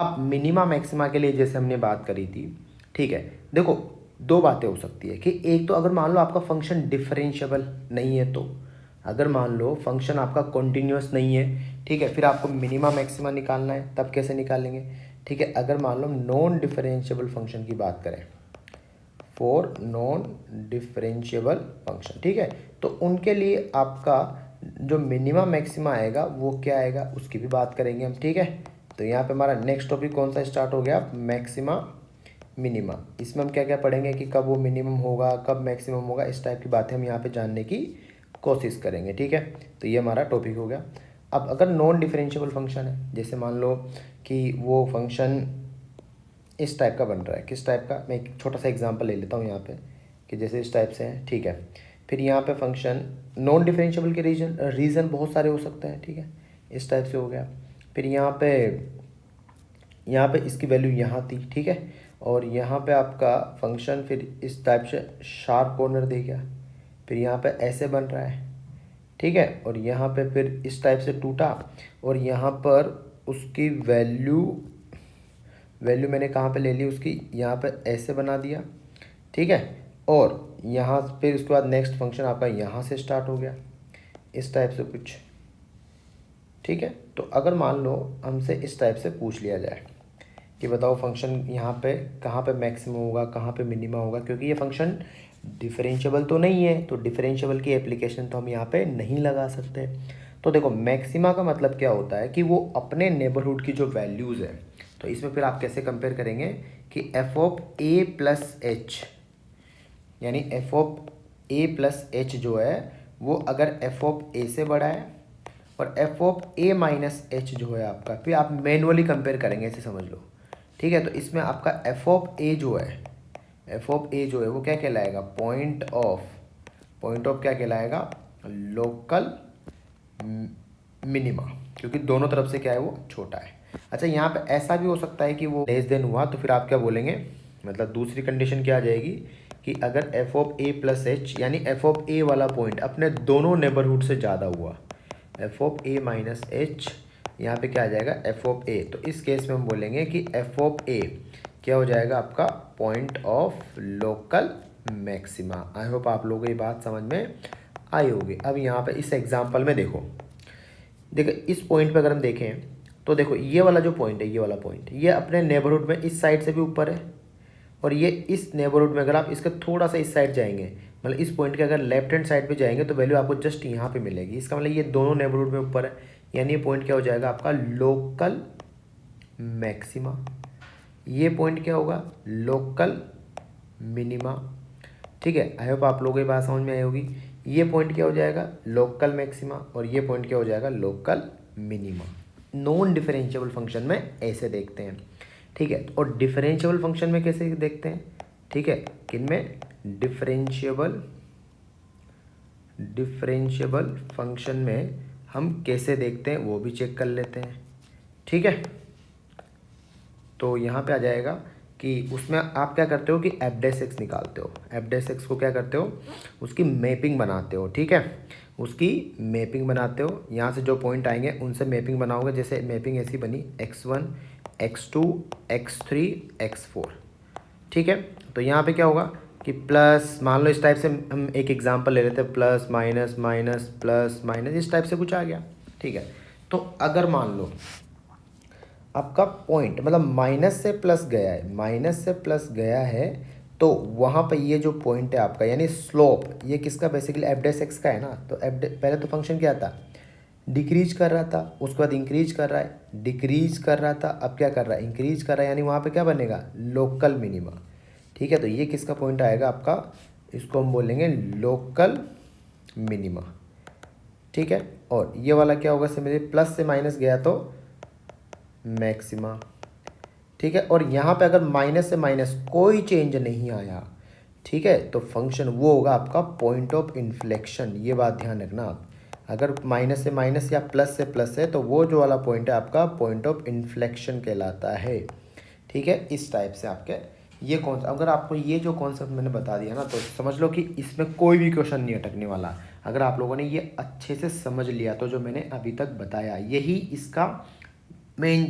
अब minima maxima के लिए जैसे हमने बात करी थी, ठीक है। देखो दो बातें हो सकती है कि एक तो अगर मान लो आपका फंक्शन डिफरेंशिएबल नहीं है, तो अगर मान लो फंक्शन आपका कॉन्टिन्यूस नहीं है, ठीक है, फिर आपको मिनिमा मैक्सिमा निकालना है, तब कैसे निकालेंगे, ठीक है। अगर मान लो नॉन डिफरेंशिएबल फंक्शन की बात करें, फॉर नॉन डिफरेंशिएबल फंक्शन, ठीक है, तो उनके लिए आपका जो मिनिमा मैक्सिमा आएगा वो क्या आएगा उसकी भी बात करेंगे हम, ठीक है। तो यहाँ पे हमारा नेक्स्ट टॉपिक कौन सा स्टार्ट हो गया, मैक्सिमा मिनिमा। इसमें हम क्या क्या पढ़ेंगे कि कब वो मिनिमम होगा कब मैक्सिमम होगा, इस टाइप की बातें हम यहाँ पे जानने की कोशिश करेंगे, ठीक है। तो ये हमारा टॉपिक हो गया। अब अगर नॉन डिफरेंशिएबल फंक्शन है, जैसे मान लो कि वो फंक्शन इस टाइप का बन रहा है, किस टाइप का, मैं एक छोटा सा एग्जांपल ले लेता हूँ यहाँ पे कि जैसे इस टाइप से है, ठीक है। फिर यहाँ पे फंक्शन नॉन डिफरेंशिएबल के रीज़न बहुत सारे हो सकते हैं, ठीक है, इस टाइप से हो गया। फिर यहाँ पे इसकी वैल्यू यहाँ थी, ठीक है, और यहाँ पे आपका फंक्शन फिर इस टाइप से शार्प कॉर्नर दे गया, फिर यहाँ पे ऐसे बन रहा है, ठीक है, और यहाँ पे फिर इस टाइप से टूटा, और यहाँ पर उसकी वैल्यू मैंने कहाँ पे ले ली उसकी, यहाँ पे ऐसे बना दिया, ठीक है। और यहाँ फिर उसके बाद नेक्स्ट फंक्शन आपका यहाँ से स्टार्ट हो गया, इस टाइप से कुछ, ठीक है। तो अगर मान लो हमसे इस टाइप से पूछ लिया जाए कि बताओ फंक्शन यहाँ पे कहाँ पे मैक्सिमम होगा कहाँ पे मिनिमा होगा, क्योंकि ये फंक्शन डिफरेंशिएबल तो नहीं है, तो डिफरेंशिएबल की एप्लीकेशन तो हम यहाँ पे नहीं लगा सकते। तो देखो मैक्सिमा का मतलब क्या होता है कि वो अपने नेबरहुड की जो वैल्यूज़ है, तो इसमें फिर आप कैसे कंपेयर करेंगे कि F of A plus H, यानी F of A plus H जो है वो अगर एफ ऑफ ए से बड़ा है, और F of A minus H जो है आपका, फिर आप मैनुअली कंपेयर करेंगे, ऐसे समझ लो, ठीक है। तो इसमें आपका एफ ऑफ ए जो है, एफ ऑफ ए जो है वो क्या कहलाएगा, पॉइंट ऑफ क्या कहलाएगा, लोकल मिनिमा, क्योंकि दोनों तरफ से क्या है वो छोटा है। अच्छा यहाँ पे ऐसा भी हो सकता है कि वो लेस देन हुआ, तो फिर आप क्या बोलेंगे, मतलब दूसरी कंडीशन क्या आ जाएगी कि अगर F of A plus H यानी एफ ऑफ ए वाला पॉइंट अपने दोनों नेबरहुड से ज़्यादा हुआ, F of A minus H, यहाँ पे क्या आ जाएगा एफ ऑफ ए, तो इस केस में हम बोलेंगे कि एफ ऑफ ए क्या हो जाएगा आपका point of local maxima. I hope आप लोगों को ये बात समझ में आई होगी। अब यहाँ पे इस एग्जांपल में देखो इस पॉइंट पे अगर हम देखें तो देखो ये वाला जो पॉइंट है, ये वाला पॉइंट, ये अपने नेबरहुड में इस साइड से भी ऊपर है, और ये इस नेबरहुड में अगर आप इसका थोड़ा सा इस साइड जाएंगे, मतलब इस पॉइंट के अगर लेफ्ट हैंड साइड पे जाएंगे तो वैल्यू आपको जस्ट यहाँ पे मिलेगी। इसका मतलब ये दोनों नेबरहुड में ऊपर है, यानी ये पॉइंट क्या हो जाएगा आपका लोकल मैक्सिमा, ये पॉइंट क्या होगा लोकल मिनिमा, ठीक है। आई होप आप लोगों को ये बात समझ में आई होगी। ये पॉइंट क्या हो जाएगा लोकल मैक्सिमा, और ये पॉइंट क्या हो जाएगा local minima. Non differentiable function में ऐसे देखते हैं, ठीक है, और डिफरेंशिएबल फंक्शन में कैसे देखते हैं, ठीक है, किन में, डिफरेंशिएबल फंक्शन में हम कैसे देखते हैं वो भी चेक कर लेते हैं, ठीक है। तो यहाँ पे आ जाएगा कि उसमें आप क्या करते हो कि एफ डैश एक्स निकालते हो, एफ डैश एक्स को क्या करते हो उसकी मैपिंग बनाते हो, ठीक है, उसकी मैपिंग बनाते हो, यहाँ से जो पॉइंट आएंगे उनसे मैपिंग बनाओगे। जैसे मैपिंग ऐसी बनी x1 x2 x3 x4, ठीक है। तो यहाँ पे क्या होगा कि प्लस, मान लो इस टाइप से हम एक एग्जांपल ले लेते हैं, plus minus minus plus minus, इस टाइप से कुछ आ गया, ठीक है। तो अगर मान लो आपका पॉइंट मतलब माइनस से प्लस गया है, माइनस से प्लस गया है, तो वहाँ पे ये जो पॉइंट है आपका यानी स्लोप, ये किसका बेसिकली एफ डैश एक्स का है ना। तो पहले तो फंक्शन क्या था, डिक्रीज कर रहा था, उसके बाद इंक्रीज कर रहा है, डिक्रीज कर रहा था, अब क्या कर रहा है इंक्रीज कर रहा है, यानी वहाँ पे क्या बनेगा लोकल मिनिमा, ठीक है। तो ये किसका पॉइंट आएगा आपका, इसको हम बोलेंगे लोकल मिनिमा, ठीक है। और ये वाला क्या होगा, से मेरे प्लस से माइनस गया तो मैक्सिमा, ठीक है। और यहाँ पे अगर माइनस से माइनस कोई चेंज नहीं आया, ठीक है, तो फंक्शन वो होगा आपका पॉइंट ऑफ इन्फ्लेक्शन। ये बात ध्यान रखना आप, अगर माइनस से माइनस या प्लस से प्लस है तो वो जो वाला पॉइंट है आपका पॉइंट ऑफ इन्फ्लेक्शन कहलाता है, ठीक है। इस टाइप से आपके ये कौन सा, अगर आपको ये जो कॉन्सेप्ट मैंने बता दिया ना, तो समझ लो कि इसमें कोई भी क्वेश्चन नहीं अटकने वाला। अगर आप लोगों ने ये अच्छे से समझ लिया तो जो मैंने अभी तक बताया यही इसका मेन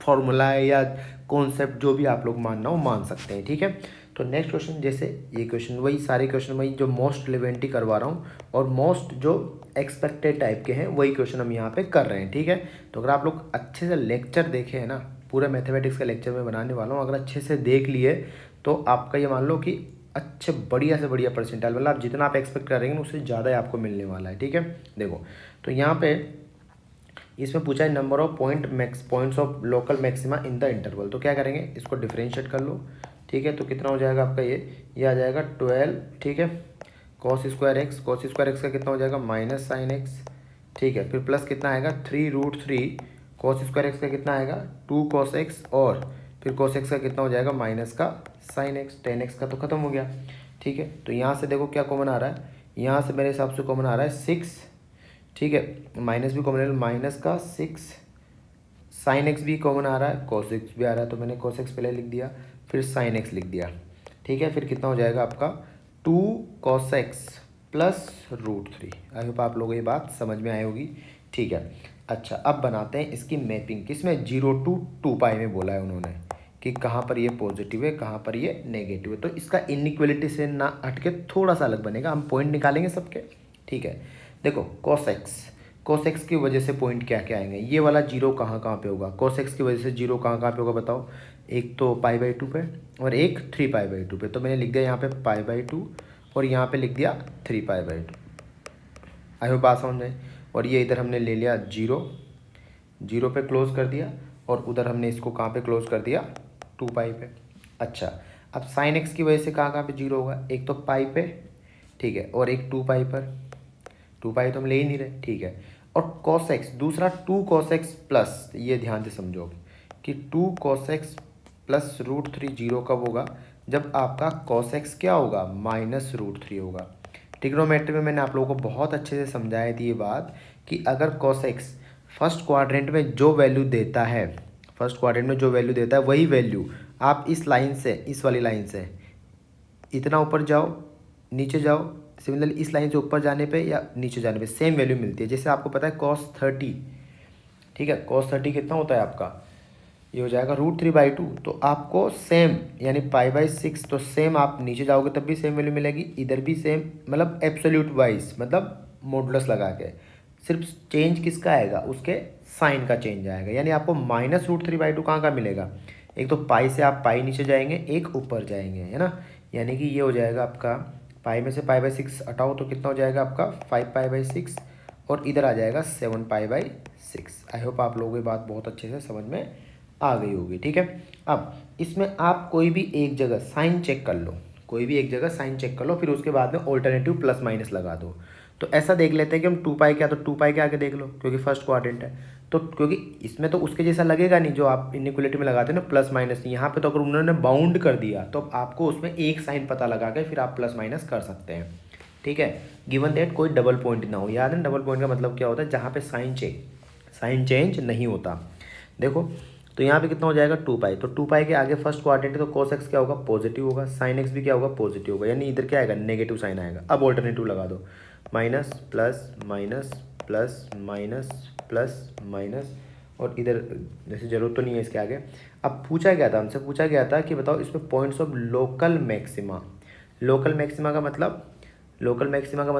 फॉर्मूला है या कॉन्सेप्ट, जो भी आप लोग मानना हो मान सकते हैं। ठीक है, तो नेक्स्ट क्वेश्चन, जैसे ये क्वेश्चन वही सारे क्वेश्चन वही जो मोस्ट रिलेवेंट ही करवा रहा हूँ और मोस्ट जो एक्सपेक्टेड टाइप के हैं वही क्वेश्चन हम यहाँ पे कर रहे हैं। ठीक है, तो अगर आप लोग अच्छे से लेक्चर देखे हैं ना, पूरा मैथमेटिक्स का लेक्चर मैं बनाने वाला हूँ, अगर अच्छे से देख लिए तो आपका ये मान लो कि अच्छे बढ़िया से बढ़िया परसेंटाइल, मतलब आप जितना आप एक्सपेक्ट कर रहे हैं उससे ज़्यादा ही आपको मिलने वाला है। ठीक है, देखो तो यहाँ पे इसमें पूछा है number of points of local maxima in the interval. तो क्या करेंगे, इसको डिफरेंशिएट कर लो। ठीक है, तो कितना हो जाएगा आपका ये आ जाएगा 12। ठीक है, कॉस स्क्वायर एक्स का कितना हो जाएगा माइनस साइन एक्स। ठीक है, फिर प्लस कितना आएगा 3√3 कॉस स्क्वायर एक्स का कितना आएगा 2 कॉस एक्स, और फिर कॉस एक्स का कितना हो जाएगा माइनस का साइन एक्स। 10x का तो खत्म हो गया। ठीक है, तो यहाँ से देखो क्या कॉमन आ रहा है, यहाँ से मेरे हिसाब से कॉमन आ रहा है 6। ठीक है, माइनस भी कॉमन है, माइनस का 6, साइन एक्स भी कॉमन आ रहा है, कॉस एक्स भी आ रहा है, तो मैंने कॉस एक्स पहले लिख दिया, फिर साइन एक्स लिख दिया। ठीक है, फिर कितना हो जाएगा आपका 2 कॉस एक्स प्लस √3। आई होप आप लोगों को ये बात समझ में आई होगी। ठीक है, अच्छा अब बनाते हैं इसकी मैपिंग, किसमें 0 to 2π में बोला है उन्होंने कि कहाँ पर ये पॉजिटिव है कहाँ पर ये नेगेटिव है। तो इसका इनइक्वलिटी से ना हटके थोड़ा सा अलग बनेगा, हम पॉइंट निकालेंगे सबके। ठीक है, देखो cos x की वजह से पॉइंट क्या क्या आएंगे, ये वाला जीरो कहाँ कहाँ पे होगा, cos x की वजह से जीरो कहाँ कहाँ पे होगा बताओ, एक तो π/2 पे और एक 3π/2 पे। तो मैंने लिख दिया यहाँ पे π/2 और यहाँ पे लिख दिया 3π/2। आई होप बात समझ में। और ये इधर हमने ले लिया 0 पे क्लोज कर दिया, और उधर हमने इसको कहाँ पे क्लोज कर दिया 2π पे। अच्छा, अब साइन एक्स की वजह से कहाँ कहाँ पे जीरो होगा, एक तो पाई पे, ठीक है, और एक 2π पर। 2π तो हम ले ही नहीं रहे। ठीक है, और cos x दूसरा 2 cos x प्लस, ये ध्यान से समझो कि 2 cos x प्लस √3 जीरो कब होगा, जब आपका cos x क्या होगा -√3 होगा। ट्रिग्नोमेट्री में मैंने आप लोगों को बहुत अच्छे से समझाई थी ये बात कि अगर cos x फर्स्ट क्वाड्रेंट में जो वैल्यू देता है, वही वैल्यू आप इस लाइन से, इस वाली लाइन से इतना ऊपर जाओ नीचे जाओ, सिमिलरली इस लाइन से ऊपर जाने पे या नीचे जाने पे सेम वैल्यू मिलती है। जैसे आपको पता है cos 30, ठीक है, cos 30 कितना होता है आपका, ये हो जाएगा √3/2। तो आपको सेम यानी π/6, तो सेम आप नीचे जाओगे तब भी सेम वैल्यू मिलेगी, इधर भी सेम, मतलब एब्सोल्यूट वाइज, मतलब मॉडुलस लगा के, सिर्फ चेंज किसका आएगा, उसके साइन का चेंज आएगा। यानी आपको -√3/2 कहाँ का मिलेगा, एक तो पाई से आप पाई नीचे जाएंगे, एक ऊपर जाएंगे, है ना। यानी कि ये हो जाएगा आपका पाई में से π/6 हटाओ तो कितना हो जाएगा आपका 5π/6, और इधर आ जाएगा 7π/6। आई होप आप लोगों को ये बात बहुत अच्छे से समझ में आ गई होगी। ठीक है, अब इसमें आप कोई भी एक जगह साइन चेक कर लो, फिर उसके बाद में ऑल्टरनेटिव प्लस माइनस लगा दो। तो ऐसा देख लेते हैं कि हम 2π क्या, तो 2π के आगे देख लो क्योंकि फर्स्ट क्वाड्रेंट है, तो क्योंकि इसमें तो उसके जैसा लगेगा नहीं जो आप इनइक्वलिटी में लगाते हैं ना प्लस माइनस। यहाँ पे तो अगर उन्होंने बाउंड कर दिया तो आपको उसमें एक साइन पता लगा के फिर आप प्लस माइनस कर सकते हैं। ठीक है, गिवन दैट कोई डबल पॉइंट ना हो। याद है डबल पॉइंट का मतलब क्या होता है, जहाँ पे साइन चेंज नहीं होता। देखो तो यहाँ पे कितना हो जाएगा 2π, तो 2π के आगे फर्स्ट क्वाड्रेंट है तो cos x क्या होगा पॉजिटिव होगा, साइन x भी क्या होगा पॉजिटिव होगा, यानी इधर क्या आएगा नेगेटिव साइन आएगा। अब ऑल्टरनेटिव लगा दो, minus plus minus plus minus plus minus, और इधर जैसे जरूरत तो नहीं है इसके आगे। अब पूछा गया था हमसे, पूछा गया था कि बताओ इसमें पॉइंट्स ऑफ लोकल मैक्सिमा का मतलब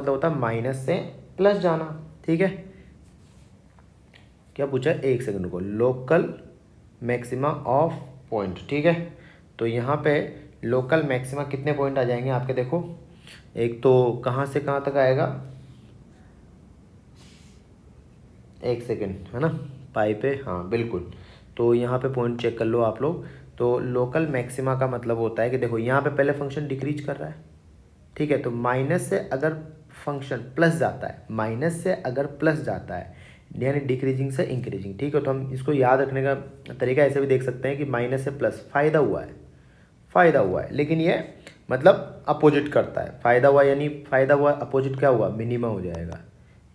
होता है माइनस से प्लस जाना। ठीक है, क्या पूछा है, एक सेकंड को, लोकल मैक्सिमा ऑफ पॉइंट। ठीक है, तो यहाँ पे लोकल मैक्सिमा कितने पॉइंट आ जाएंगे आपके, देखो एक तो कहाँ से कहाँ तक आएगा, एक सेकंड, है ना, पाई पे, हाँ बिल्कुल। तो यहाँ पे पॉइंट चेक कर लो आप लोग। तो लोकल मैक्सिमा का मतलब होता है कि देखो यहाँ पे पहले फंक्शन डिक्रीज कर रहा है, ठीक है, तो माइनस से अगर फंक्शन प्लस जाता है यानी डिक्रीजिंग से इंक्रीजिंग। ठीक है, तो हम इसको याद रखने का तरीका ऐसे भी देख सकते हैं कि माइनस से प्लस फ़ायदा हुआ है, लेकिन ये मतलब अपोजिट करता है। फ़ायदा हुआ अपोजिट क्या हुआ, मिनिमा हो जाएगा,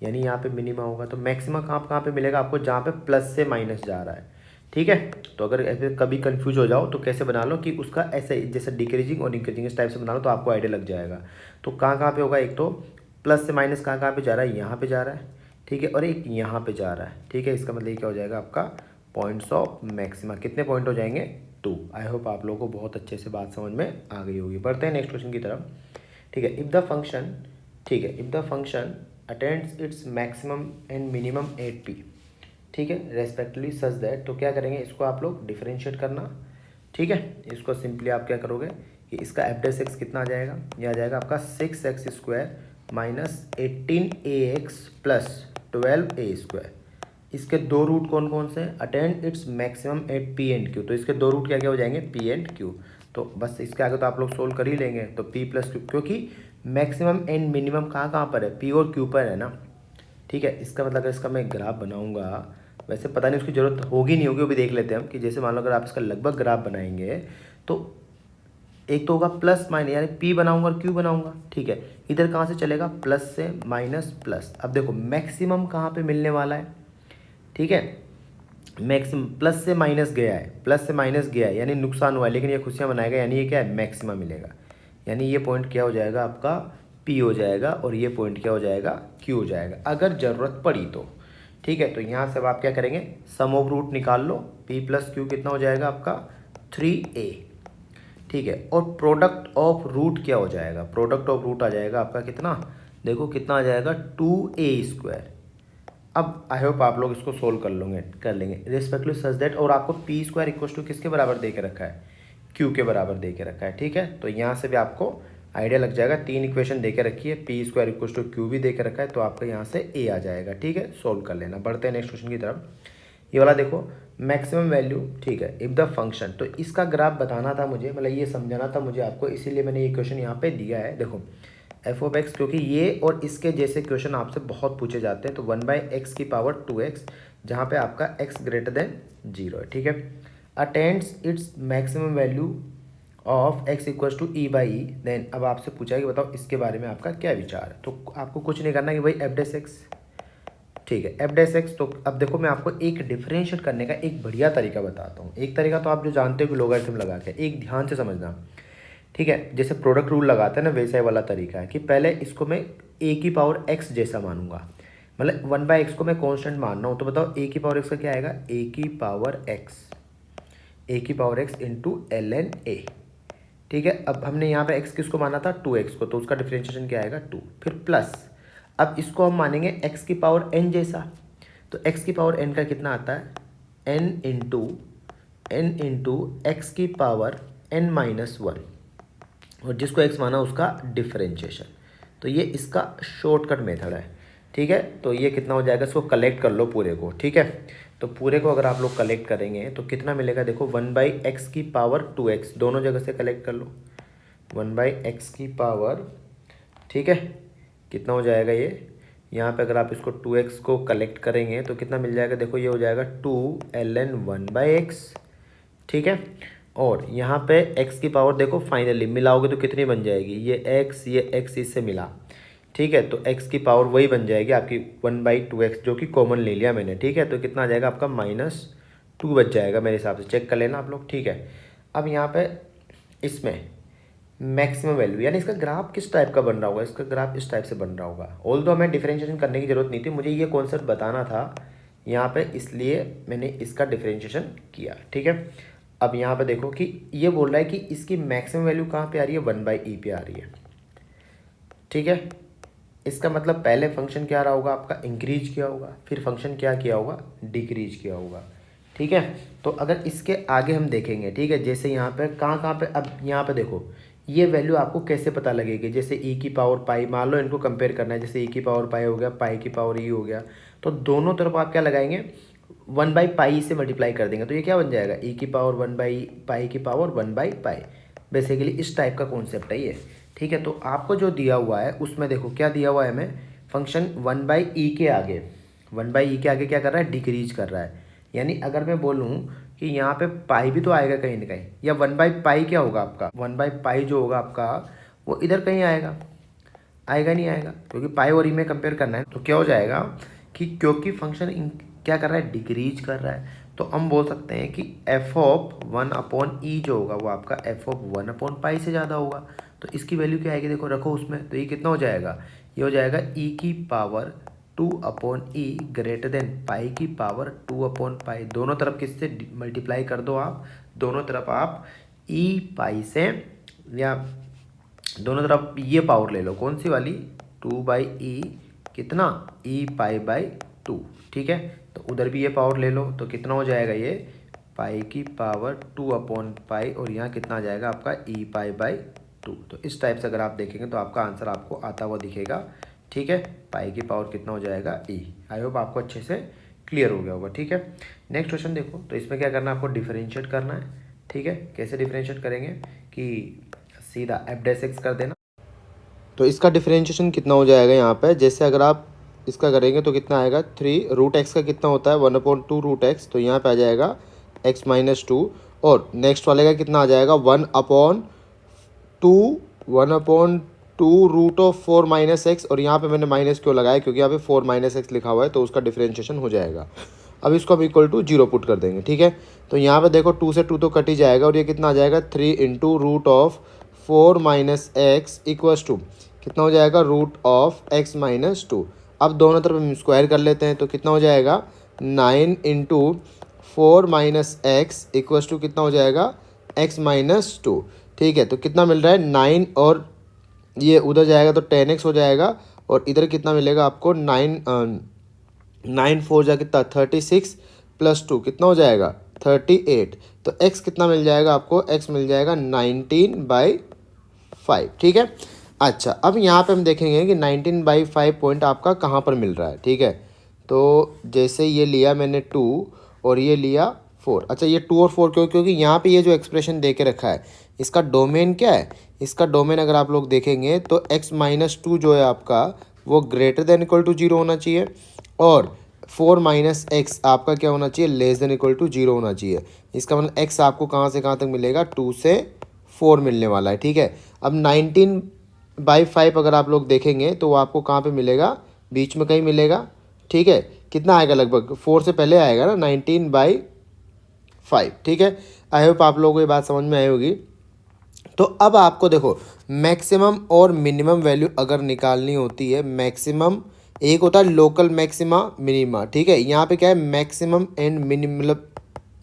यानी यहाँ पे मिनिमा होगा। तो मैक्सिमा कहाँ पे मिलेगा आपको, जहाँ पे प्लस से माइनस जा रहा है। ठीक है, तो अगर ऐसे कभी कंफ्यूज हो जाओ तो कैसे बना लो कि उसका ऐसे जैसे डिक्रीजिंग और इंक्रीजिंग इस टाइप से बना लो तो आपको आइडिया लग जाएगा। तो कहाँ पे होगा, एक तो प्लस से माइनस कहाँ पे जा रहा है, यहाँ पे जा रहा है, ठीक है, और एक यहाँ पे जा रहा है। ठीक है, इसका मतलब ये क्या हो जाएगा आपका पॉइंट्स ऑफ मैक्सिमा। कितने पॉइंट हो जाएंगे? 2। आई होप आप लोगों को बहुत अच्छे से बात समझ में आ गई होगी। बढ़ते हैं नेक्स्ट क्वेश्चन की तरफ। ठीक है, इफ़ द फंक्शन, ठीक है, if the function attends its maximum and minimum at P, ठीक है, रेस्पेक्टिवली सच दैट, तो क्या करेंगे, इसको आप लोग डिफरेंशिएट करना। ठीक है, इसको सिंपली आप क्या करोगे कि इसका एफ डेस एक्स कितना आ जाएगा, ये आ जाएगा आपका 6x² minus 18ax plus 12a²। इसके दो रूट कौन कौन से हैं? Attend its maximum at P and Q, तो इसके दो रूट क्या क्या हो जाएंगे? P and Q. तो बस इसके आगे तो आप लोग सोल्व कर ही लेंगे, तो पी प्लस क्यू, क्योंकि मैक्सिमम एंड मिनिमम कहाँ कहाँ पर है? पी और क्यू पर है ना। ठीक है, इसका मतलब अगर इसका मैं ग्राफ बनाऊंगा, वैसे पता नहीं उसकी ज़रूरत होगी नहीं होगी, वो भी देख लेते हैं हम, कि जैसे मान लो अगर आप इसका लगभग ग्राफ बनाएंगे तो एक तो होगा प्लस माइनस, यानी पी बनाऊंगा और क्यू बनाऊंगा। ठीक है, इधर कहाँ से चलेगा? प्लस से माइनस प्लस। अब देखो मैक्सिमम कहाँ पे मिलने वाला है? ठीक है, मैक्सिमम प्लस से माइनस गया है, प्लस से माइनस गया है, यानी नुकसान हुआ है, लेकिन ये खुशियाँ मनाएगा, यानी ये क्या है? मैक्सिमम मिलेगा। यानी ये पॉइंट क्या हो जाएगा? आपका पी हो जाएगा, और ये पॉइंट क्या हो जाएगा? क्यू हो जाएगा, अगर ज़रूरत पड़ी तो। ठीक है, तो यहाँ से अब आप क्या करेंगे? सम ऑफ रूट निकाल लो। पी प्लस क्यू कितना हो जाएगा आपका? 3a। ठीक है, और प्रोडक्ट ऑफ रूट क्या हो जाएगा? प्रोडक्ट ऑफ रूट आ जाएगा आपका कितना? देखो कितना आ जाएगा? 2a²। अब आई होप आप लोग इसको सोल्व कर लेंगे रिस्पेक्टिवली सच दैट, और आपको p² इक्वल टू किसके बराबर दे के रखा है? q के बराबर दे के रखा है। ठीक है, तो यहाँ से भी आपको आइडिया लग जाएगा। 3 इक्वेशन दे के रखी है, p² इक्वल टू क्यू भी दे के रखा है, तो आपका यहाँ से a आ जाएगा। ठीक है, सोल्व कर लेना। बढ़ते हैं नेक्स्ट क्वेश्चन की तरफ। ये वाला देखो, मैक्सिमम वैल्यू। ठीक है, इफ़ द फंक्शन, तो इसका ग्राफ बताना था मुझे, मतलब ये समझाना था मुझे आपको, इसीलिए मैंने ये क्वेश्चन यहाँ पे दिया है। देखो एफ ऑफ एक्स, क्योंकि ये और इसके जैसे क्वेश्चन आपसे बहुत पूछे जाते हैं, तो 1/x⁴ जहाँ पे आपका x ग्रेटर देन 0 है। ठीक है, attends its maximum value of x equals to e/e, then अब आपसे पूछा है कि बताओ इसके बारे में आपका क्या विचार है। तो आपको कुछ नहीं करना कि भाई एफ डेस एक्स। ठीक है, एफ डेस एक्स, तो अब देखो मैं आपको एक डिफरेंशिएट करने का एक बढ़िया तरीका बताता हूँ। एक तरीका तो आप जो जानते हो कि लोगारिथम लगा के, एक ध्यान से समझना। ठीक है, जैसे प्रोडक्ट रूल लगाते हैं ना, वैसा वाला तरीका है कि पहले इसको मैं a⁴x जैसा मानूंगा, मतलब 1/x को मैं कांस्टेंट मान रहा हूँ, तो बताओ a⁴x का क्या आएगा? a⁴x into ln a। ठीक है, अब हमने यहाँ पे x किसको माना था? 2x को, तो उसका डिफरेंशिएशन क्या आएगा? 2। फिर प्लस, अब इसको हम मानेंगे x⁴n जैसा, तो x⁴n का कितना आता है? n इंटू x⁴n-1, और जिसको x माना उसका डिफरेंशिएशन। तो ये इसका शॉर्टकट मेथड है। ठीक है, तो ये कितना हो जाएगा? इसको कलेक्ट कर लो पूरे को। ठीक है, तो पूरे को अगर आप लोग कलेक्ट करेंगे तो कितना मिलेगा? देखो 1/x⁴2x, दोनों जगह से कलेक्ट कर लो। 1/x⁴, ठीक है, कितना हो जाएगा ये? यहाँ पे अगर आप इसको 2x को कलेक्ट करेंगे तो कितना मिल जाएगा? देखो ये हो जाएगा 2ln 1/x। ठीक है, और यहाँ पे x की पावर देखो फाइनली मिलाओगे तो कितनी बन जाएगी? ये x इससे मिला। ठीक है, तो x की पावर वही बन जाएगी आपकी 1/2x, जो कि कॉमन ले लिया मैंने। ठीक है, तो कितना आ जाएगा आपका? -2 बच जाएगा मेरे हिसाब से, चेक कर लेना आप लोग। ठीक है, अब यहाँ पे इसमें मैक्सिमम वैल्यू, यानी इसका ग्राफ किस टाइप का बन रहा होगा? इसका ग्राफ इस टाइप से बन रहा होगा। ऑल्दो हमें डिफरेंशिएशन करने की जरूरत नहीं थी, मुझे ये कॉन्सेप्ट बताना था यहाँ पे, इसलिए मैंने इसका डिफरेंशिएशन किया। ठीक है, अब यहाँ पे देखो कि ये बोल रहा है कि इसकी मैक्सिमम वैल्यू कहाँ पे आ रही है? 1/e पे आ रही है। ठीक है, इसका मतलब पहले फंक्शन क्या रहा होगा आपका? इंक्रीज किया होगा, फिर फंक्शन क्या किया होगा? डिक्रीज किया होगा। ठीक है, तो अगर इसके आगे हम देखेंगे, ठीक है, जैसे यहाँ पे कहाँ पे, अब यहाँ पे देखो ये वैल्यू आपको कैसे पता लगेगी? जैसे e⁴ मान लो इनको कंपेयर करना है, जैसे e⁴ हो गया, e हो गया, तो दोनों तरफ आप क्या लगाएंगे? 1/π से मल्टीप्लाई कर देंगे, तो ये क्या बन जाएगा? e⁴1/π बेसिकली इस टाइप का कॉन्सेप्ट है ये। ठीक है, तो आपको जो दिया हुआ है उसमें देखो क्या दिया हुआ है हमें? फंक्शन 1/e के आगे, 1/e के आगे क्या कर रहा है? डिक्रीज कर रहा है। यानी अगर मैं बोलूँ कि यहाँ पे पाई भी तो आएगा कहीं ना कहीं, या 1/π क्या होगा आपका? 1/π जो होगा आपका वो इधर कहीं आएगा नहीं आएगा, क्योंकि पाई और ई में कंपेयर करना है। तो क्या हो जाएगा कि क्योंकि फंक्शन क्या कर रहा है? डिक्रीज कर रहा है, तो हम बोल सकते हैं कि f(1/e) जो होगा वो आपका f(1/π) से ज़्यादा होगा। तो इसकी वैल्यू क्या आएगी? देखो रखो उसमें, तो ये कितना हो जाएगा? ये हो जाएगा e⁴ 2/e greater than pi की पावर 2/पाई, दोनों तरफ किससे मल्टीप्लाई कर दो आप, दोनों तरफ आप e पाई से, या दोनों तरफ ये पावर ले लो, कौन सी वाली, 2/e कितना, e पाई बाई 2, ठीक है। तो उधर भी ये पावर ले लो तो कितना हो जाएगा, ये पाई की पावर 2/पाई, और यहाँ कितना आ जाएगा आपका e पाई बाई 2। तो इस टाइप से अगर आप देखेंगे तो आपका आंसर आपको आता हुआ दिखेगा, ठीक है। पाई की पावर कितना हो जाएगा, e। आई होप आपको अच्छे से क्लियर हो गया होगा, ठीक है। नेक्स्ट क्वेश्चन देखो, तो इसमें क्या करना है, आपको डिफरेंशिएट करना है, ठीक है। कैसे डिफरेंशिएट करेंगे कि सीधा f' कर देना, तो इसका डिफरेंशिएशन कितना हो जाएगा यहाँ पे, जैसे अगर आप इसका करेंगे तो कितना आएगा, 3√x का कितना होता है, 1/2√x, तो यहाँ पे आ जाएगा x - 2, और नेक्स्ट वाले का कितना आ जाएगा, 1/2√4 - x, और यहाँ पे मैंने माइनस क्यों लगाया, क्योंकि यहाँ पे 4 - x लिखा हुआ है, तो उसका डिफरेंशिएशन हो जाएगा। अब इसको हम इक्वल टू 0 पुट कर देंगे, ठीक है। तो यहाँ पे देखो 2 से 2 तो कट ही जाएगा, और ये कितना आ जाएगा, 3 × √4 - x इक्वल्स टू कितना हो जाएगा, √x - 2। अब दोनों तरफ हम स्क्वायर कर लेते हैं, तो कितना हो जाएगा, 9 × 4 - x इक्वल्स टू कितना हो जाएगा, x - 2, ठीक है। तो कितना मिल रहा है, 9, और ये उधर जाएगा तो 10x हो जाएगा, और इधर कितना मिलेगा आपको, 9 4 जा कितना, 36 + 2 कितना हो जाएगा, 38। तो x कितना मिल जाएगा आपको, x मिल जाएगा 19/5, ठीक है। अच्छा, अब यहाँ पे हम देखेंगे कि 19/5 पॉइंट आपका कहाँ पर मिल रहा है, ठीक है। तो जैसे ये लिया मैंने 2 और ये लिया 4। अच्छा, ये 2 और 4 क्यों, क्योंकि यहाँ पे ये जो एक्सप्रेशन दे के रखा है इसका डोमेन क्या है, इसका डोमेन अगर आप लोग देखेंगे तो x - 2 जो है आपका वो ग्रेटर देन इक्वल टू 0 होना चाहिए, और 4 - x आपका क्या होना चाहिए, लेस देन इक्वल टू 0 होना चाहिए। इसका मतलब x आपको कहाँ से कहाँ तक मिलेगा, 2 से 4 मिलने वाला है, ठीक है। अब 19/5 अगर आप लोग देखेंगे तो वो आपको कहाँ पे मिलेगा, बीच में कहीं मिलेगा, ठीक है। कितना आएगा, लगभग 4 से पहले आएगा ना, 19/5, ठीक है। आई होप आप लोगों को ये बात समझ में आई होगी। तो अब आपको देखो, मैक्सिमम और मिनिमम वैल्यू अगर निकालनी होती है, मैक्सिमम एक होता है लोकल मैक्सिमा मिनिमा, ठीक है। यहाँ पे क्या है, मैक्सिमम एंड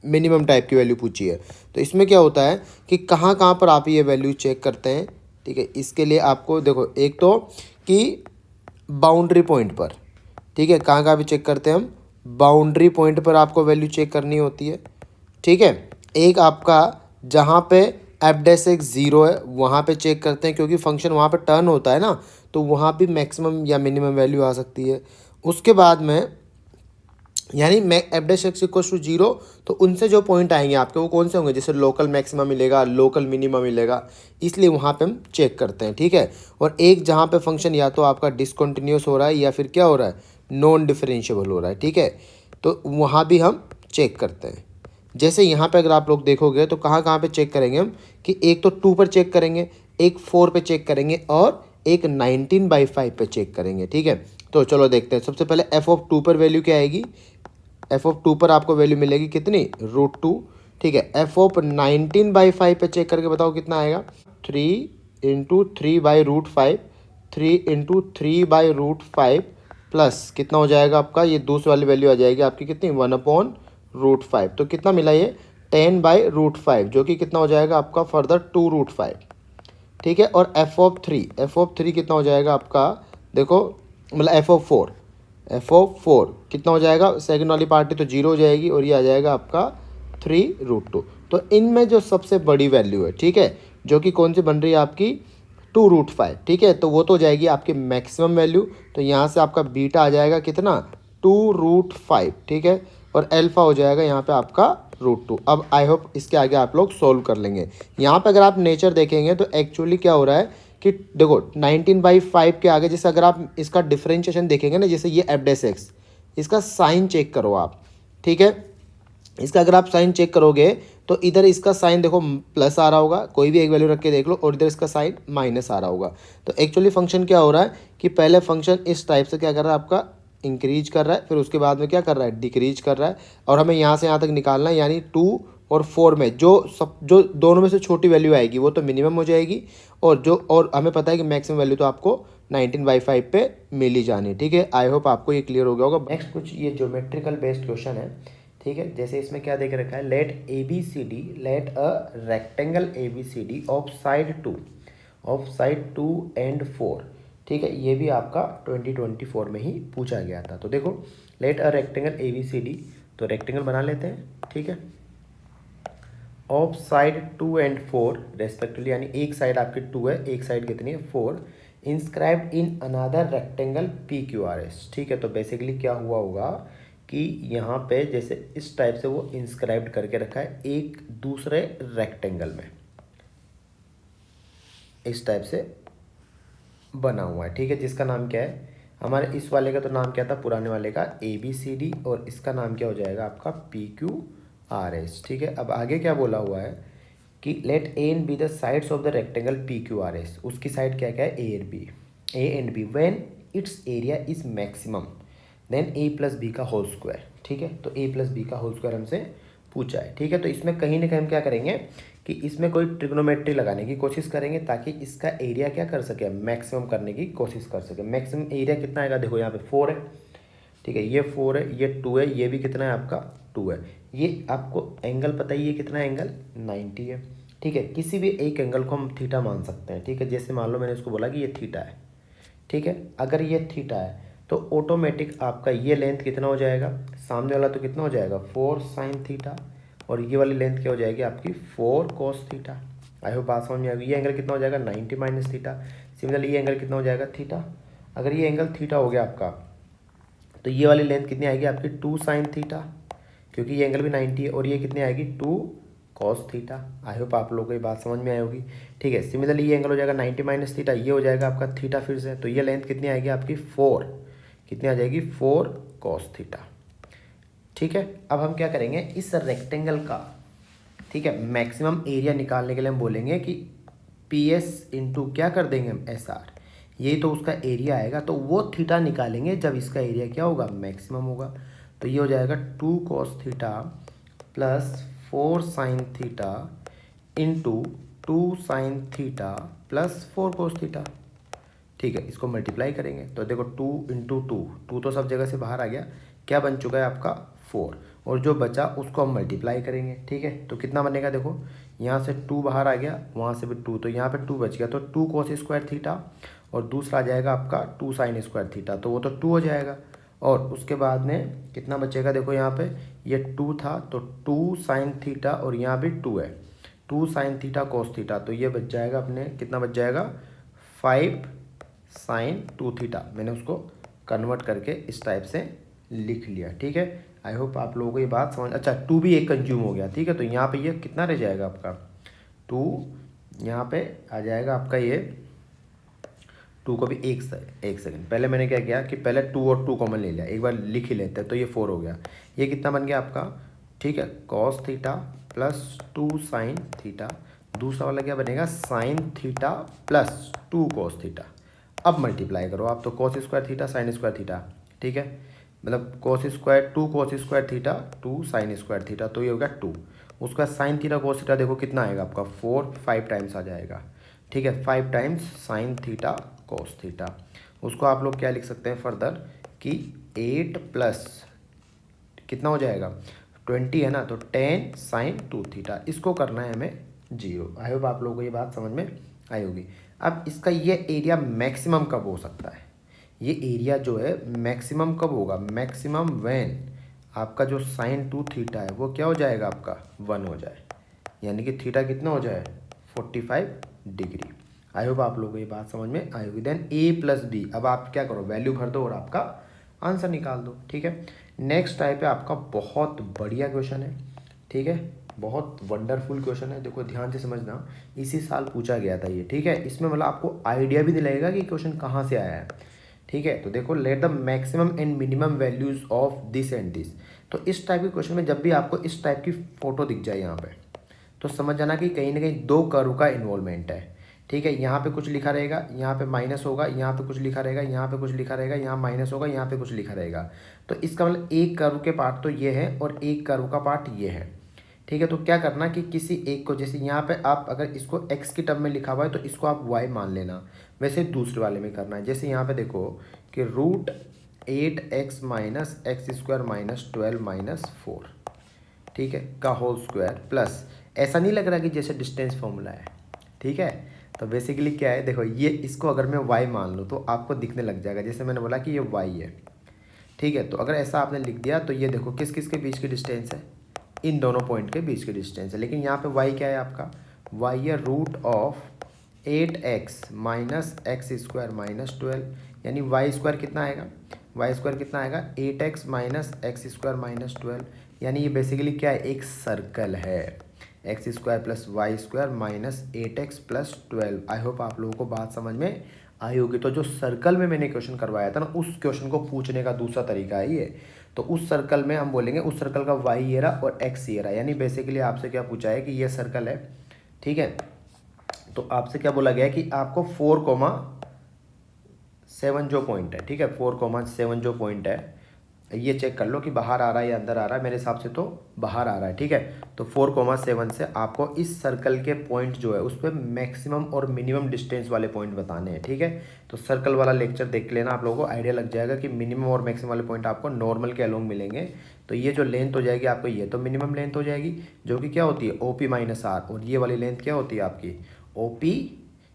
मिनिमम टाइप की वैल्यू पूछी है। तो इसमें क्या होता है कि कहाँ कहाँ पर आप ये वैल्यू चेक करते हैं, ठीक है। इसके लिए आपको देखो, एक तो कि बाउंड्री पॉइंट पर, ठीक है, कहाँ कहाँ भी चेक करते हैं हम, बाउंड्री पॉइंट पर आपको वैल्यू चेक करनी होती है, ठीक है। एक आपका जहाँ पे f' 0 है वहाँ पे चेक करते हैं, क्योंकि फंक्शन वहाँ पे टर्न होता है ना, तो वहाँ भी मैक्सिमम या मिनिमम वैल्यू आ सकती है। उसके बाद में यानी f' इक्वल्स टू 0, तो उनसे जो पॉइंट आएंगे आपके वो कौन से होंगे, जैसे लोकल मैक्सिमा मिलेगा, लोकल मिनिमा मिलेगा, इसलिए वहाँ पे हम चेक करते हैं, ठीक है। और एक जहाँ पे फंक्शन या तो आपका डिसकंटिन्यूस हो रहा है या फिर क्या हो रहा है, नॉन डिफरेंशिएबल हो रहा है, ठीक है। तो वहाँ भी हम चेक करते हैं। जैसे यहाँ पे अगर आप लोग देखोगे तो कहाँ कहाँ पे चेक करेंगे हम, कि एक तो 2 पर चेक करेंगे, एक 4 पे चेक करेंगे, और एक 19/5 पे चेक करेंगे, ठीक है। तो चलो देखते हैं। सबसे पहले f(2) पर वैल्यू क्या आएगी, f(2) पर आपको वैल्यू मिलेगी कितनी, √2, ठीक है। f(19/5) पे चेक करके बताओ कितना आएगा, 3 × 3/√5, 3 × 3/√5 प्लस कितना हो जाएगा आपका, ये दूसरी वाली वैल्यू आ जाएगी आपकी कितनी, 1/√5। तो कितना मिला ये, 10/√5, जो कि कितना हो जाएगा आपका फर्दर 2√5, ठीक है। और f(3) कितना हो जाएगा आपका, देखो मतलब f(4) कितना हो जाएगा, सेकंड वाली पार्टी तो 0 हो जाएगी, और ये आ जाएगा आपका 3√2। तो इनमें जो सबसे बड़ी वैल्यू है, ठीक है, जो कि कौन सी बन रही है आपकी, 2√5, ठीक है। तो वो तो हो जाएगी आपकी मैक्सिमम वैल्यू, तो यहाँ से आपका बीटा आ जाएगा कितना, 2√5, ठीक है। और अल्फा हो जाएगा यहाँ पे आपका √2। अब आई होप इसके आगे आप लोग सोल्व कर लेंगे। यहाँ पे अगर आप नेचर देखेंगे तो एक्चुअली क्या हो रहा है कि देखो 19/5 के आगे जैसे अगर आप इसका डिफरेंशिएशन देखेंगे ना, जैसे ये f', इसका साइन चेक करो आप, ठीक है। इसका अगर आप साइन चेक करोगे तो इधर इसका साइन देखो प्लस आ रहा होगा, कोई भी एक वैल्यू रख के देख लो, और इधर इसका साइन माइनस आ रहा होगा। तो एक्चुअली फंक्शन क्या हो रहा है कि पहले फंक्शन इस टाइप से क्या कर रहा है, आपका इंक्रीज कर रहा है, फिर उसके बाद में क्या कर रहा है, डिक्रीज कर रहा है, और हमें यहाँ से यहाँ तक निकालना है। यानी 2 और 4 में जो दोनों में से छोटी वैल्यू आएगी वो तो मिनिमम हो जाएगी, और हमें पता है कि मैक्सिमम वैल्यू तो आपको 19/5 पे मिल ही जानी। ठीक है, आई होप आपको ये क्लियर हो गया होगा। नेक्स्ट कुछ ये ज्योमेट्रिकल बेस्ड क्वेश्चन है। ठीक है, जैसे इसमें क्या दे के रखा है, let a rectangle A B C D of side 2 and 4। ठीक है, ये भी आपका 2024 में ही पूछा गया था। तो देखो, let a rectangle A B C D, तो रेक्टेंगल बना लेते हैं। ठीक है, ऑफ साइड 2 एंड 4 रेस्पेक्टिवली, यानी एक साइड आपकी 2 है, एक साइड कितनी है 4, inscribed in another rectangle P Q R S. ठीक है, तो बेसिकली क्या हुआ होगा कि यहाँ पे जैसे इस टाइप से वो इंस्क्राइब्ड करके रखा है एक दूसरे रेक्टेंगल में, इस टाइप से बना हुआ है। ठीक है, जिसका नाम क्या है, हमारे इस वाले का तो नाम क्या था पुराने वाले का, ए बी सी डी, और इसका नाम क्या हो जाएगा आपका पी क्यू आर एस। ठीक है, अब आगे क्या बोला हुआ है कि let a and b the sides of the rectangle P Q R S. उसकी साइड क्या क्या है, a and b when its area is maximum then a plus b का होल स्क्वायर। ठीक है, तो ए प्लस बी का whole square हमसे पूछा है। ठीक है, तो इसमें कहीं ना कहीं हम क्या करेंगे कि इसमें कोई ट्रिग्नोमेट्री लगाने की कोशिश करेंगे ताकि इसका एरिया क्या कर सके, मैक्सिमम करने की कोशिश कर सके। मैक्सिमम एरिया कितना आएगा, देखो यहाँ पे 4 है। ठीक है, ये 4 है, ये 2 है, ये भी कितना है आपका 2 है। ये आपको एंगल पता ही है कितना एंगल 90 है। ठीक है, किसी भी एक एंगल को हम थीटा मान सकते हैं। ठीक है, जैसे मान लो मैंने इसको बोला कि ये थीटा है। ठीक है, अगर ये थीटा है तो ऑटोमेटिक आपका ये लेंथ कितना हो जाएगा, सामने वाला तो कितना हो जाएगा 4 साइन थीटा, और ये वाली लेंथ क्या हो जाएगी आपकी 4 कॉस थीटा। आई होप बात समझ में आएगी। ये एंगल कितना हो जाएगा 90 माइनस थीटा। सिमिलरली ये एंगल कितना हो जाएगा थीटा। अगर ये एंगल थीटा हो गया आपका, तो ये वाली लेंथ कितनी आएगी आपकी 2 साइन थीटा, क्योंकि ये एंगल भी 90 है, और ये कितनी आएगी 2 कॉस थीटा। आई होप आप लोगों को ये बात समझ में आई होगी। ठीक है, सिमिलरली ये एंगल हो जाएगा 90 माइनस थीटा, ये हो जाएगा आपका थीटा फिर से, तो ये लेंथ कितनी आएगी आपकी 4, कितनी आ जाएगी 4 कॉस थीटा। ठीक है, अब हम क्या करेंगे इस रेक्टेंगल का, ठीक है, मैक्सिमम एरिया निकालने के लिए हम बोलेंगे कि पी एस इंटू क्या कर देंगे हम एस आर, यही तो उसका एरिया आएगा, तो वो थीटा निकालेंगे जब इसका एरिया क्या होगा मैक्सिमम होगा। तो ये हो जाएगा 2 cos theta plus 4 sine theta into 2 sine theta plus 4 cos theta. ठीक है, इसको मल्टीप्लाई करेंगे तो देखो 2 इंटू 2 तो सब जगह से बाहर आ गया, क्या बन चुका है आपका 4, और जो बचा उसको हम मल्टीप्लाई करेंगे। ठीक है, तो कितना बनेगा, देखो यहाँ से 2 बाहर आ गया, वहाँ से भी 2, तो यहाँ पे 2 बच गया, तो 2 कॉस स्क्वायर थीटा, और दूसरा आ जाएगा आपका 2 साइन स्क्वायर थीटा, तो वो तो 2 हो जाएगा। और उसके बाद में कितना बचेगा, देखो यहाँ पे ये 2 था तो 2 साइन थीटा, और यहाँ भी 2 है, 2 साइन थीटा कॉस थीटा, तो ये बच जाएगा अपने, कितना बच जाएगा 5 साइन 2 थीटा। मैंने उसको कन्वर्ट करके इस टाइप से लिख लिया। ठीक है, आई होप आप लोगों को ये बात समझ, अच्छा 2 भी एक कंज्यूम हो गया। ठीक है, तो यहाँ पे ये कितना रह जाएगा आपका 2, यहाँ पे आ जाएगा आपका ये 2 को भी एक सेकंड पहले मैंने क्या किया कि पहले 2 और 2 कॉमन ले लिया, एक बार लिख ही लेते हैं, तो ये 4 हो गया। ये कितना बन गया आपका, ठीक है, cos theta plus 2 sine theta, दूसरा वाला क्या बनेगा sine theta plus 2 cos theta. अब मल्टीप्लाई करो आप, तो cos square theta sine square theta. ठीक है, मतलब cos square 2 cos square theta 2 sine square theta, तो ये हो गया 2। उसका साइन थीटा कॉस थीटा देखो कितना आएगा आपका 4, 5 टाइम्स आ जाएगा। ठीक है, 5 times sine theta cos theta. उसको आप लोग क्या लिख सकते हैं फर्दर कि 8 प्लस कितना हो जाएगा 20 है ना, तो 10 साइन 2 थीटा। इसको करना है हमें 0। आई होप आप लोगों को ये बात समझ में आई होगी। अब इसका ये एरिया मैक्सिमम कब हो सकता है, ये एरिया जो है मैक्सिमम कब होगा, मैक्सिमम व्हेन आपका जो साइन 2 थीटा है वो क्या हो जाएगा आपका 1 हो जाए, यानी कि थीटा कितना हो जाए 45 डिग्री। आई होप आप लोगों को ये बात समझ में आई होगी। देन ए प्लस बी, अब आप क्या करो वैल्यू भर दो और आपका आंसर निकाल दो। ठीक है, नेक्स्ट टाइप है आपका बहुत बढ़िया क्वेश्चन है। ठीक है, बहुत वंडरफुल क्वेश्चन है, देखो ध्यान से समझना, इसी साल पूछा गया था ये। ठीक है, इसमें मतलब आपको आइडिया भी दिलाएगा कि क्वेश्चन कहाँ से आया है। ठीक है, तो देखो let the maximum and minimum values of this and this. तो इस टाइप के क्वेश्चन में जब भी आपको इस टाइप की फोटो दिख जाए यहाँ पे, तो समझ जाना कि कहीं ना कहीं 2 कर्व का इन्वॉल्वमेंट है। ठीक है, यहाँ पे कुछ लिखा रहेगा, यहाँ पे माइनस होगा, यहाँ पे कुछ लिखा रहेगा, यहाँ पे कुछ लिखा रहेगा, यहाँ माइनस होगा, यहाँ पे कुछ लिखा रहेगा। तो इसका मतलब एक कर्व के पार्ट तो ये है और एक कर्व का पार्ट ये है। ठीक है। तो क्या करना कि किसी एक को, जैसे यहाँ पे आप अगर इसको x की टर्म में लिखा हुआ है तो इसको आप y मान लेना, वैसे दूसरे वाले में करना है। जैसे यहाँ पे देखो कि √8x minus x square minus 12 minus 4, ठीक है, का होल स्क्वायर प्लस, ऐसा नहीं लग रहा कि जैसे डिस्टेंस फॉर्मूला है, ठीक है। तो बेसिकली क्या है, देखो ये इसको अगर मैं y मान लूँ तो आपको दिखने लग जाएगा, जैसे मैंने बोला कि ये y है, ठीक है। तो अगर ऐसा आपने लिख दिया तो ये देखो किस किस के बीच की डिस्टेंस है, इन दोनों पॉइंट के बीच की डिस्टेंस है। लेकिन यहाँ पे y क्या है आपका, y है √8x minus x square minus 12, यानी वाई स्क्वायर कितना आएगा, वाई स्क्वायर कितना आएगा 8x minus x square minus 12, यानी ये बेसिकली क्या है, एक सर्कल है, x square plus y square minus 8x plus 12। I hope आप लोगों को बात समझ में आई होगी। तो जो सर्कल में मैंने क्वेश्चन करवाया था ना, उस क्वेश्चन को पूछने का दूसरा तरीका है ये। तो उस सर्कल में हम बोलेंगे उस सर्कल का वाई ये रहा और एक्स ये रहा, यानी बेसिकली आपसे क्या पूछा है कि ये सर्कल है, ठीक है। तो आपसे क्या बोला गया है कि आपको 4,7 जो पॉइंट है, ठीक है, 4,7 जो पॉइंट है, ये चेक कर लो कि बाहर आ रहा है या अंदर आ रहा है। मेरे हिसाब से तो बाहर आ रहा है, ठीक है। तो 4,7 से आपको इस सर्कल के पॉइंट जो है उस पर मैक्सिमम और मिनिमम डिस्टेंस वाले पॉइंट बताने हैं, ठीक है। तो सर्कल वाला लेक्चर देख लेना, आप लोगों को आइडिया लग जाएगा कि मिनिमम और मैक्सिमम वाले पॉइंट आपको नॉर्मल के अलोंग मिलेंगे। तो ये जो लेंथ हो जाएगी आपको, ये तो मिनिमम लेंथ हो जाएगी जो कि क्या होती है OP माइनस R, और ये वाली लेंथ क्या होती है आपकी OP,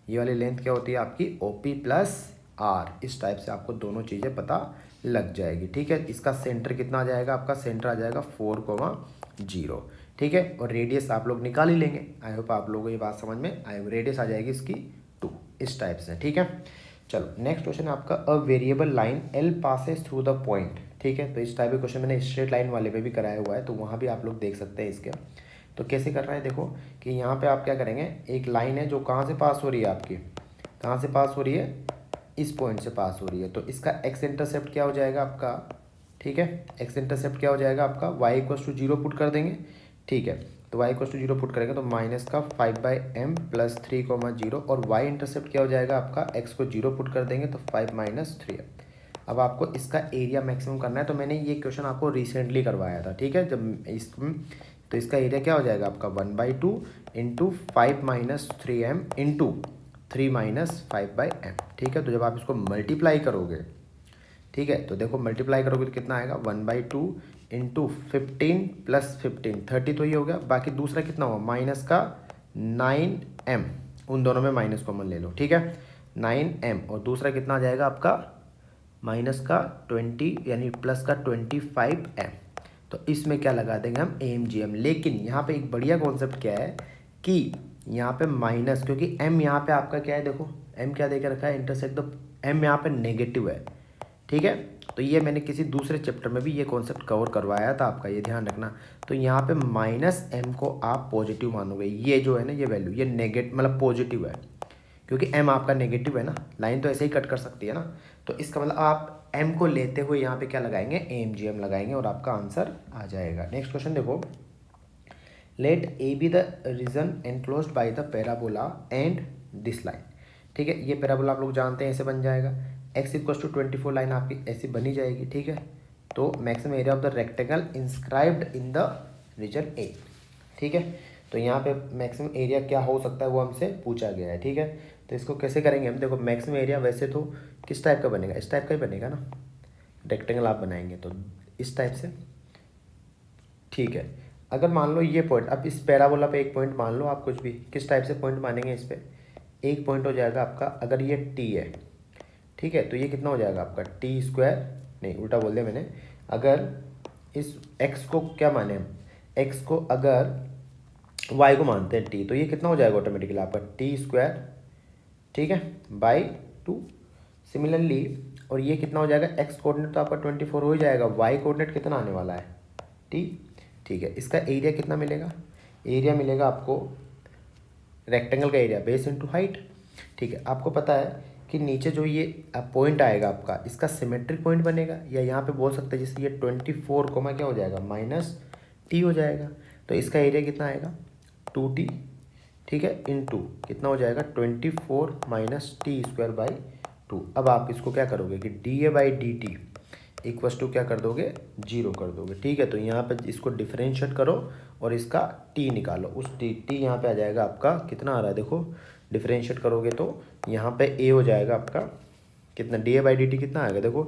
ये वाली लेंथ क्या होती है आपकी OP प्लस R। इस टाइप से आपको दोनों चीज़ें पता लग जाएगी, ठीक है। इसका सेंटर कितना आ जाएगा, आपका सेंटर आ जाएगा 4,0, ठीक है। और रेडियस आप लोग निकाल ही लेंगे। आई होप आप लोगों को ये बात समझ में आई। रेडियस आ जाएगी इसकी 2, इस टाइप से, ठीक है। चलो नेक्स्ट क्वेश्चन आपका, a variable line L passes through the point, ठीक है। तो इस टाइप का क्वेश्चन मैंने स्ट्रेट लाइन वाले पे भी कराया हुआ है, तो वहाँ भी आप लोग देख सकते हैं इसके। तो कैसे करना है, देखो कि यहाँ पे आप क्या करेंगे, एक लाइन है जो कहाँ से पास हो रही है आपकी, कहाँ से पास हो रही है, इस पॉइंट से पास हो रही है। तो इसका एक्स इंटरसेप्ट क्या हो जाएगा आपका, ठीक है, एक्स इंटरसेप्ट क्या हो जाएगा आपका, y इक्वल्स टू 0 पुट कर देंगे, ठीक है। तो y इक्वल्स टू 0 पुट करेंगे तो माइनस का 5/m प्लस 3,0, और y इंटरसेप्ट क्या हो जाएगा आपका, x को 0 पुट कर देंगे तो 5 माइनस 3। अब आपको इसका एरिया मैक्सिमम करना है। तो मैंने ये क्वेश्चन आपको रिसेंटली करवाया था, ठीक है, जब इस तो इसका एरिया क्या हो जाएगा आपका 1/2 into 5 minus 3m into 3 minus 5/m, ठीक है। तो जब आप इसको मल्टीप्लाई करोगे, ठीक है, तो देखो मल्टीप्लाई करोगे तो कितना आएगा 1/2 इंटू 15 प्लस 15, 30 तो ये हो गया। बाकी दूसरा कितना हुआ, माइनस का 9m, उन दोनों में माइनस कॉमन ले लो, ठीक है, 9m, और दूसरा कितना आ जाएगा आपका माइनस का 20 यानी प्लस का 25m। तो इसमें क्या लगा देंगे हम AMGM। लेकिन यहाँ पे एक बढ़िया कॉन्सेप्ट क्या है कि यहाँ पे माइनस, क्योंकि m यहाँ पे आपका क्या है, देखो m क्या दे के रखा है, इंटरसेक्ट द m यहाँ पे नेगेटिव है, ठीक है। तो ये मैंने किसी दूसरे चैप्टर में भी ये कॉन्सेप्ट कवर करवाया था आपका, ये ध्यान रखना। तो यहाँ पे माइनस m को आप पॉजिटिव मानोगे, ये जो है ना ये वैल्यू ये नेगेटिव मतलब पॉजिटिव है, क्योंकि m आपका नेगेटिव है ना, लाइन तो ऐसे ही कट कर सकती है ना। तो इसका मतलब आप m को लेते हुए यहाँ पे क्या लगाएंगे, AMGM लगाएंगे और आपका आंसर आ जाएगा। नेक्स्ट क्वेश्चन देखो, let A B the region enclosed by the parabola and this line, ठीक है। ये पैराबोला आप लोग जानते हैं, ऐसे बन जाएगा, x इक्वल्स टू 24 लाइन आपकी ऐसी बनी जाएगी, ठीक है। तो maximum area of the rectangle inscribed in the region A, ठीक है। तो यहाँ पे मैक्सिमम एरिया क्या हो सकता है वो हमसे पूछा गया है, ठीक है। तो इसको कैसे करेंगे हम, देखो मैक्सिमम एरिया वैसे तो किस टाइप का बनेगा, इस टाइप का ही बनेगा ना, रेक्टेंगल आप बनाएंगे तो इस टाइप से, ठीक है। अगर मान लो ये पॉइंट, अब इस पैराबोला पे एक पॉइंट मान लो आप, कुछ भी किस टाइप से पॉइंट मानेंगे, इस पर एक पॉइंट हो जाएगा आपका, अगर ये t है, ठीक है, तो ये कितना हो जाएगा आपका t², नहीं उल्टा बोल दिया मैंने, अगर इस x को क्या माने हम, x को अगर y को मानते हैं t, तो ये कितना हो जाएगा ऑटोमेटिकली आपका t², ठीक है, बाई 2। सिमिलरली और ये कितना हो जाएगा, x कोऑर्डिनेट तो आपका 24 हो ही जाएगा, y कोऑर्डिनेट कितना आने वाला है t, ठीक है। इसका एरिया कितना मिलेगा, एरिया मिलेगा आपको रेक्टेंगल का एरिया बेस इनटू हाइट, ठीक है। आपको पता है कि नीचे जो ये पॉइंट आएगा आपका, इसका सिमेट्रिक पॉइंट बनेगा, या यहाँ पे बोल सकते हैं जैसे ये 24 कोमा क्या हो जाएगा माइनस t हो जाएगा। तो इसका एरिया कितना आएगा 2t, ठीक है, इनटू कितना हो जाएगा 24 माइनस t²/2। अब आप इसको क्या करोगे कि dA/dt इक्वस टू क्या कर दोगे 0 कर दोगे, ठीक है। तो यहाँ पे इसको डिफरेंशिएट करो और इसका टी निकालो। उस टी यहाँ पे आ जाएगा आपका कितना आ रहा है देखो, डिफरेंशिएट करोगे तो यहाँ पे ए हो जाएगा आपका कितना, D A by D T कितना आएगा देखो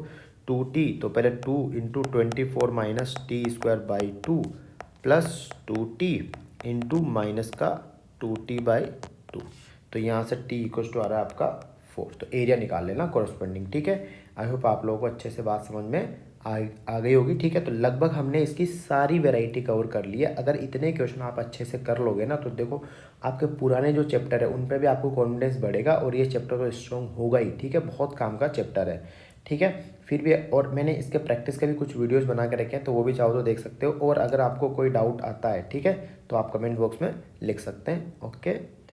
2t, तो पहले 2 × 24 minus T square by 2 plus 2t into minus का 2t/2। तो यहाँ से t इक्वल टू आ रहा है आपका 4। तो एरिया निकाल लेना कॉरस्पॉन्डिंग। ठीक है, आई होप आप लोगों को अच्छे से बात समझ में आ गई होगी। ठीक है, तो लगभग हमने इसकी सारी वैरायटी कवर कर ली है। अगर इतने क्वेश्चन आप अच्छे से कर लोगे ना तो देखो आपके पुराने जो चैप्टर है उन पर भी आपको कॉन्फिडेंस बढ़ेगा और ये चैप्टर तो स्ट्रॉन्ग होगा ही। ठीक है, बहुत काम का चैप्टर है। ठीक है, फिर भी और मैंने इसके प्रैक्टिस के भी कुछ वीडियोस बना के रखे हैं, तो वो भी चाहो तो देख सकते हो। और अगर आपको कोई डाउट आता है ठीक है तो आप कमेंट बॉक्स में लिख सकते हैं। ओके।